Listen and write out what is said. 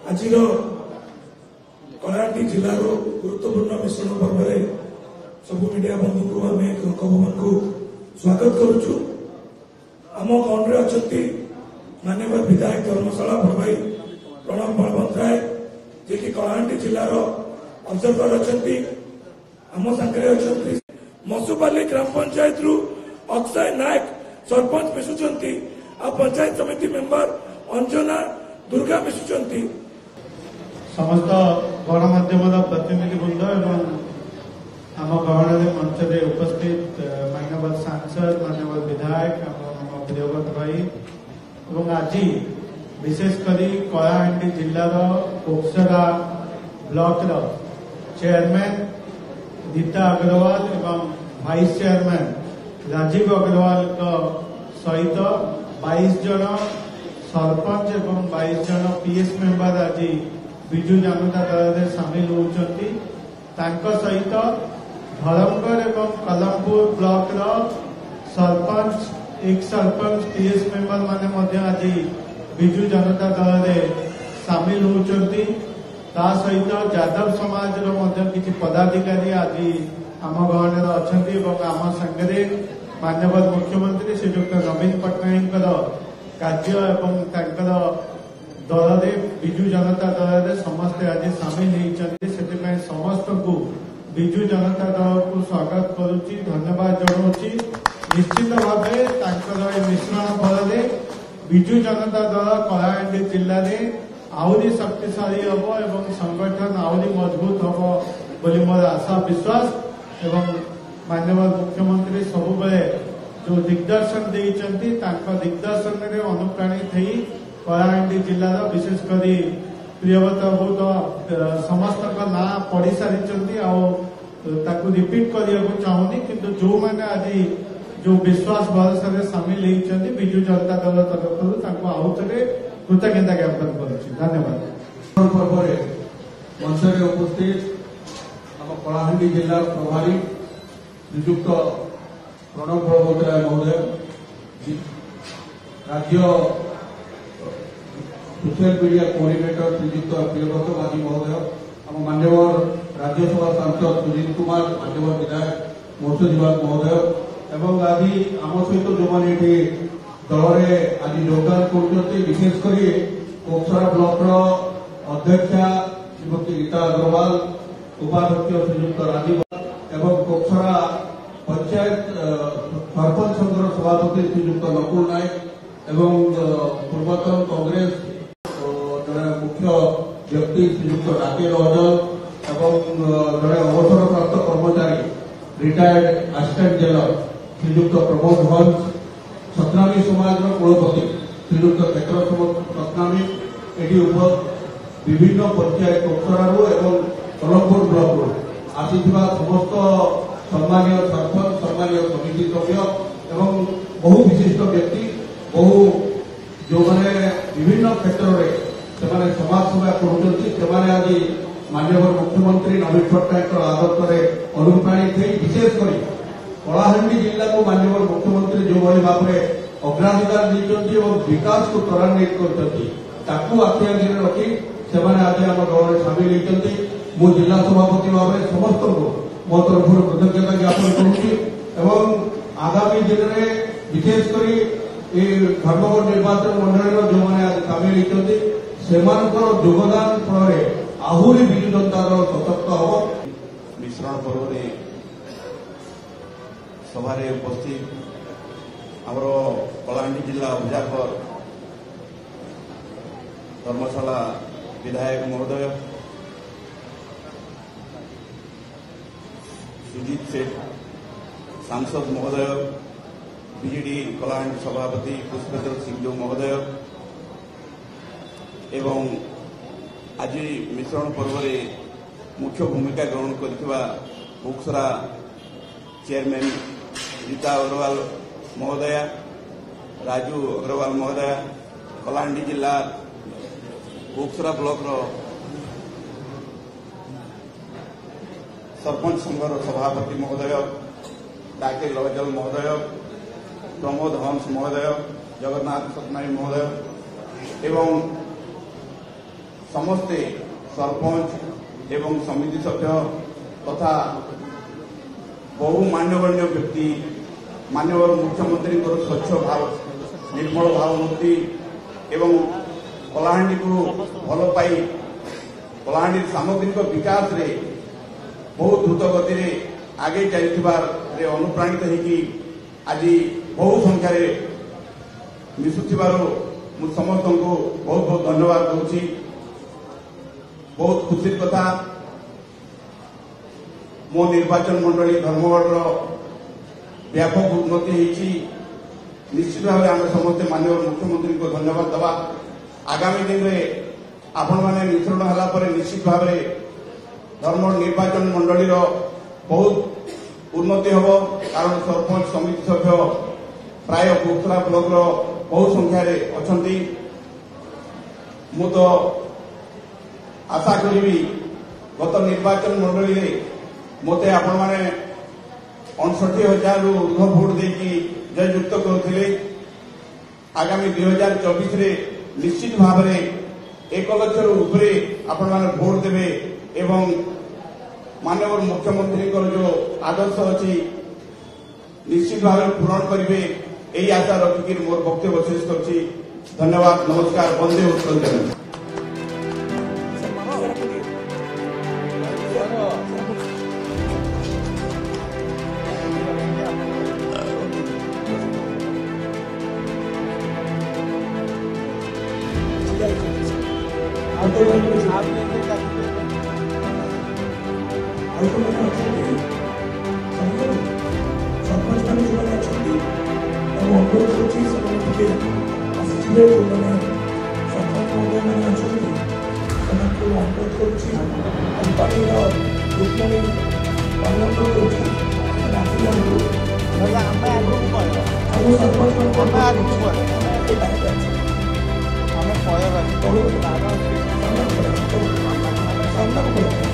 आज कलाहांडी जिलार गुरुत्वपूर्ण मिश्रण पर्व सब मीडिया बंधु को आम खबर को स्वागत करुचु। आम गौंड अच्छा माननीय विधायक धर्मशाला भाई प्रणव बलवंतराय जी की कलाहांडी जिलार ऑब्जर्वर अच्छा आम सागर अच्छा मसुपाली ग्राम पंचायत रु अक्षय नायक सरपंच मिशुंट आ पंचायत समिति मेंबर अंजना दुर्गा मिशुंट समस्त गणमाध्यम प्रतिनिधि वृंद एवं आम गहन मंच में उपस्थित माननीय सांसद माननीय विधायक प्रियव्रत भाई और आज विशेषकर कलाहांडी जिलार कोकसरा ब्लॉक चेयरमैन रीता अग्रवाल एवं वाइस चेयरमैन राजीव अग्रवाल सहित 22 जन सरपंच एवं 22 जन पीएस मेंबर आज विजु जनता दल में सामिल होती सहित धरमगढ़ एवं कलमपुर ब्लॉक सरपंच एक सरपंच पीएस मेंबर माने आज विजु जनता दल में सामिल होती सहित यादव समाज किसी पदाधिकारी आज आम गहन अच्छा आम सांगे माननीय मुख्यमंत्री श्रीयुक्त नवीन पट्टनायक कार्य एवं दल विजु जनता दल में समस्ते आज सामिल होती से समस्त को विजु जनता दल को स्वागत करुच्ची धन्यवाद जनाऊँगी। निश्चित भाव मिश्रण फल विजु जनता दल कलाहांडी जिले में आहरी शक्तिशाली हम एवं संगठन आहरी मजबूत हम बोली मोर आशा विश्वास एवं माननीय मुख्यमंत्री सबुबले जो दिग्दर्शन देइचंती दिग्दर्शन में अनुप्राणित हो कलाहांडी जिलार विशेषकर प्रियव्रत बहुत समस्त ना पढ़ी सारी रिपीट करने को चाहूनी किंतु जो मैंने आज जो विश्वास भरोसा सामिल होती विजु जनता दल तरफ आउ थे कृतज्ञता ज्ञापन करुच्ची। धन्यवाद। पर्व मंच में उपस्थित आम कलाहांडी जिला प्रभारी श्रीयुक्त प्रणव बलवंतराय महोदय राज्य सोशल मीडिया कोऑर्डिनेटर श्रीयुक्त प्रियव्रत बाजी महोदय आम मान्यवर राज्यसभा सांसद सुनील कुमार मान्यवर विधायक मौसुजीवाद महोदय एवं आज आम सहित जो मैंने दल में आज योगदान कर विशेषकर कोकसरा ब्लॉक अध्यक्षा श्रीमती रीता अग्रवाल उपाध्यक्ष श्रीयुक्त राजीव एवं कोकसरा पंचायत सरपंच संघर सभापति श्रीयुक्त नकुल नायक एवं पूर्वतन कांग्रेस जड़े मुख्य व्यक्ति श्रीयुक्त राकेश अजल एवं जड़े अवसरप्राप्त कर्मचारी रिटायर्ड असिस्टेंट जेलर श्रीयुक्त प्रमोद हंस सतनामी समाज कुलपति श्रीयुक्त क्षेत्र सतनामी एटी विभिन्न पंचायत कोकसरारू एवं कलमपुर ब्लॉक आसी समस्त सम्मानीय सरपंच सम्मानीय समिति सभ्य एवं बहु विशिष्ट व्यक्ति बहु जो मैंने विभिन्न क्षेत्र में समाज सेवा कर आज माननीय मुख्यमंत्री नवीन पट्टनायक आदर्श में अनुप्राणित हो विशेषकर कलाहांडी जिला को माननीय मुख्यमंत्री जो भाई भाव में अग्राधिकार देते विकास को त्वरान्वित कर आखि आगे रखी से आज आम दल में सामिल होती मु जिला सभापति भाव में समस्त को मो तरफ कृतज्ञता ज्ञापन करुच्ची। आगामी दिन में विशेषकर धर्मगढ़ निर्वाचन मंडल जो मैंने आज सामिल होती से योगदान फल आहरी विजु जनता दल सशक्त हम। मिश्रण पर्व सभा उपस्थित आमर कलाहांडी जिला उजागर धर्मशाला विधायक महोदय सुजीत सेठ सांसद महोदय बीजेडी कलाहांडी सभापति पुष्पेंद्र सिंह महोदय एवं आज मिश्रण पर्व मुख्य भूमिका ग्रहण करथिबा कोकसरा चेयरमैन रीता अग्रवाल महोदया राजू अग्रवाल महोदया कलाहांडी जिला कोकसरा ब्लॉक सरपंच संघर सभापति महोदय डाके लवजल महोदय प्रमोद हंस महोदय जगन्नाथ सतनामी महोदय एवं समस्ते सरपंच एवं समिति सभ्य तथा बहु मान्यगण्य व्यक्ति माननीय मुख्यमंत्री स्वच्छ भारत निर्मल भावमूर्ति एवं कलाहांडी को भल पाई कलाहांडी सामग्रिक विकास रे बहुत द्रुत गति रे आगे चलथिबार रे अनुप्राणित होगी आज बहु संख्यार मिशुथिबार मु समस्त को बहुत बहुत धन्यवाद दूची। बहुत खुशी कथा मो निर्वाचन मंडली धर्मगढ़ व्यापक उन्नति होती निश्चित भाव में आम समस्ते माननीय मुख्यमंत्री को धन्यवाद दवा। आगामी दिन में आपण मैंने मिश्रण है निश्चित भाव में धर्मगढ़ निर्वाचन मंडली बहुत उन्नति हम कारण सरपंच समिति सभ्य प्राय कोकला ब्लॉक बहुत संख्यार अच्छा मु तो आशा करी गत निर्वाचन मंडली मते आपण मैंने 59,000 रु ऊर्ध्व भोट देकी जययुक्त करथिले। आगामी 2024 रे निश्चित भाव में 1 लाख रु ऊपरे आपण मैंने भोट देवे एवं माननीय मुख्यमंत्री जो आदर्श अच्छी निश्चित भाव में पूरण करेंगे यही आशा रखिक मोर वक्तव्य शेष कर धन्यवाद। नमस्कार। वंदे उत्कल। सामना